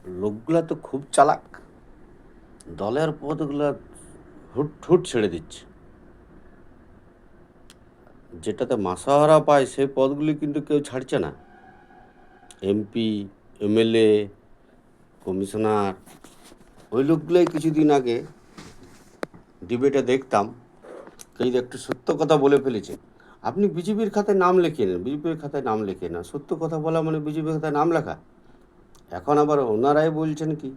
লোকগুলা তো খুব চালাক। দলের পদগুলা হুট হুট ছেড়ে দিচ্ছে। যেটাতে মাসাহারা পায় সেই পদগুলি কিন্তু কেউ ছাড়ছে না। এমপি, এমএলএ, কমিশনার, ওই লোকগুলোই কিছুদিন আগে ডিবেটে দেখতাম কেউ একটু সত্য কথা বলে ফেলেছে। আপনি বিজেপির খাতায় নাম লেখিয়ে নেন, বিজেপির খাতায় নাম লেখিয়ে না। সত্য কথা বলা মানে বিজেপির খাতায় নাম লেখা। এখন আবার ওনারাই বলছেন কি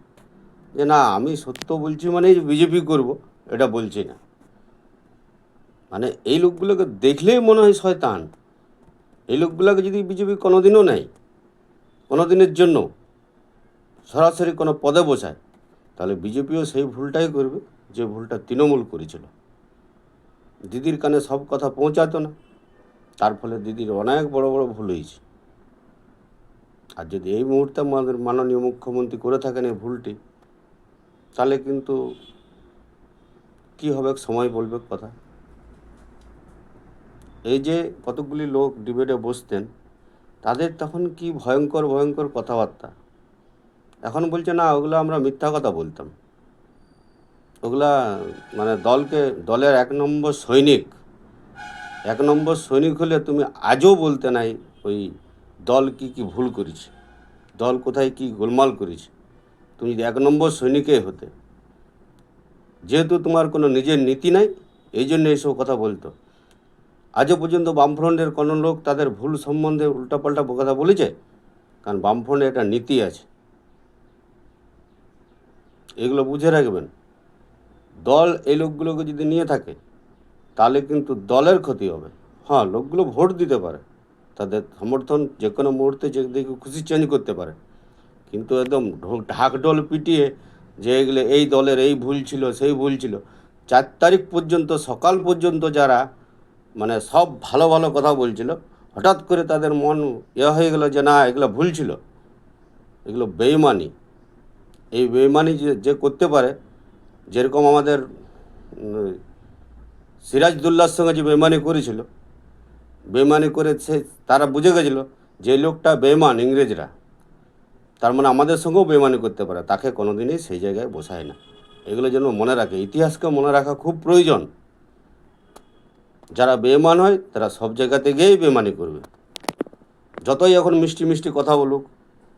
যে না, আমি সত্য বলছি মানে বিজেপি করব, এটা বলছি না। মানে এই লোকগুলোকে দেখলেই মনে হয় শয়তান। এই লোকগুলোকে যদি বিজেপি কোনোদিনও নেয়, কোনো দিনের জন্য সরাসরি কোনো পদে বসায়, তাহলে বিজেপিও সেই ভুলটাই করবে যে ভুলটা তৃণমূল করেছিল। দিদির কানে সব কথা পৌঁছাতো না, তার ফলে দিদির অনেক বড় বড় ভুল হয়েছে। আর যদি এই মুহূর্তে আমাদের মাননীয় মুখ্যমন্ত্রী করে থাকেন এই ভুলটি, তাহলে কিন্তু কি হবে সময় বলবে কথা। এই যে কতগুলি লোক ডিবেটে বসতেন, তাদের তখন কি ভয়ঙ্কর ভয়ঙ্কর কথাবার্তা। এখন বলছে না, ওগুলো আমরা মিথ্যা কথা বলতাম, ওগুলা মানে দলের এক নম্বর সৈনিক হলে তুমি আজও বলতে নাই ওই দল কি কি ভুল করেছে, দল কোথায় কি গোলমাল করেছে। তুমি যদি এক নম্বর সৈনিকই হতে, যেহেতু তোমার কোনো নিজের নীতি নাই, এই জন্য এইসব কথা বলতো। আজও পর্যন্ত বামফ্রন্টের কোনো লোক তাদের ভুল সম্বন্ধে উল্টাপাল্টা কথা বলেছে? কারণ বামফ্রন্টের একটা নীতি আছে, এগুলো বুঝে রাখবেন। দল এই লোকগুলোকে যদি নিয়ে থাকে, তাহলে কিন্তু দলের ক্ষতি হবে। হ্যাঁ, লোকগুলো ভোট দিতে পারে, তাদের সমর্থন যে কোনো মুহূর্তে যে দেখে খুশি চেঞ্জ করতে পারে, কিন্তু একদম ঢাকঢোল পিটিয়ে যে এগুলো এই দলের এই ভুল ছিল সেই ভুল ছিল। 4 তারিখ পর্যন্ত সকাল পর্যন্ত যারা মানে সব ভালো ভালো কথা বলছিল, হঠাৎ করে তাদের মন হয়ে গেল যে না, এগুলো ভুল ছিল, এগুলো বেইমানি। এই বেইমানি যে করতে পারে, যেরকম আমাদের সিরাজদুল্লার সঙ্গে যে বেইমানি করেছিল, বেইমানি করে তারা বুঝে গেছিল যে লোকটা বেইমান, ইংরেজরা, তার মানে আমাদের সঙ্গেও বেইমানি করতে পারে, তাকে কোনোদিনই সেই জায়গায় বসায় না। এগুলো যেন মনে রাখে, ইতিহাসকে মনে রাখা খুব প্রয়োজন। যারা বেইমান হয় তারা সব জায়গাতে গিয়েই বেইমানি করবে, যতই এখন মিষ্টি মিষ্টি কথা বলুক।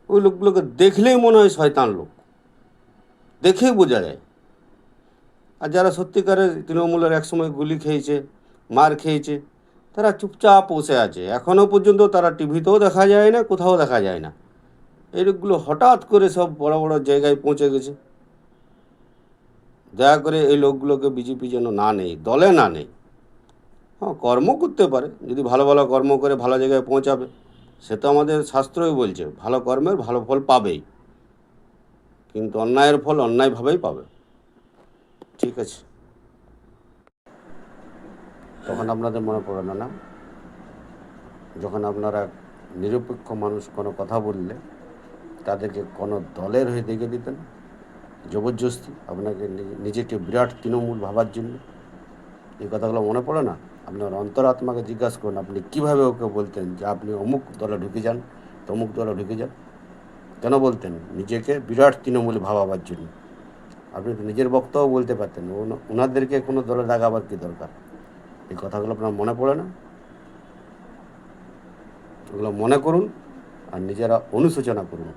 ওই লোকগুলোকে দেখলেই মনে হয় শয়তান লোক, দেখেই বোঝা যায়। আর যারা সত্যিকারের তৃণমূলের একসময় গুলি খেয়েছে, মার খেয়েছে, তারা চুপচাপ বসে আছে। এখনও পর্যন্ত তারা টিভিতেও দেখা যায় না, কোথাও দেখা যায় না। এই লোকগুলো হঠাৎ করে সব বড় বড় জায়গায় পৌঁছে গেছে। দয়া করে এই লোকগুলোকে বিজেপি যেন না নেই, দলে না নেই। হ্যাঁ, কর্ম করতে পারে, যদি ভালো ভালো কর্ম করে ভালো জায়গায় পৌঁছাবে, সে তো আমাদের শাস্ত্রই বলছে ভালো কর্মের ভালো ফল পাবেই, কিন্তু অন্যায়ের ফল অন্যায়ভাবেই পাবে। ঠিক আছে, তখন আপনাদের মনে পড়ে না, না? যখন আপনারা নিরপেক্ষ মানুষ কোনো কথা বললে তাদেরকে কোনো দলের হয়ে দেখে দিতেন, জবরদস্তি আপনাকে নিজেকে বিরাট তৃণমূল ভাবার জন্য। এই কথাগুলো মনে পড়ে না? আপনার অন্তরাত্মাকে জিজ্ঞাসা করুন, আপনি কীভাবে ওকে বলতেন যে আপনি অমুক দলে ঢুকে যান, তমুক দলে ঢুকে যান? কেন বলতেন? নিজেকে বিরাট তৃণমূল ভাবাবার জন্য। আপনি তো নিজের বক্তব্য বলতে পারতেন, ওনাদেরকে কোনো দলে লাগাবার কী দরকার? এই কথাগুলো আপনার মনে পড়ে না? ওগুলো মনে করুন আর নিজেরা অনুশোচনা করুন।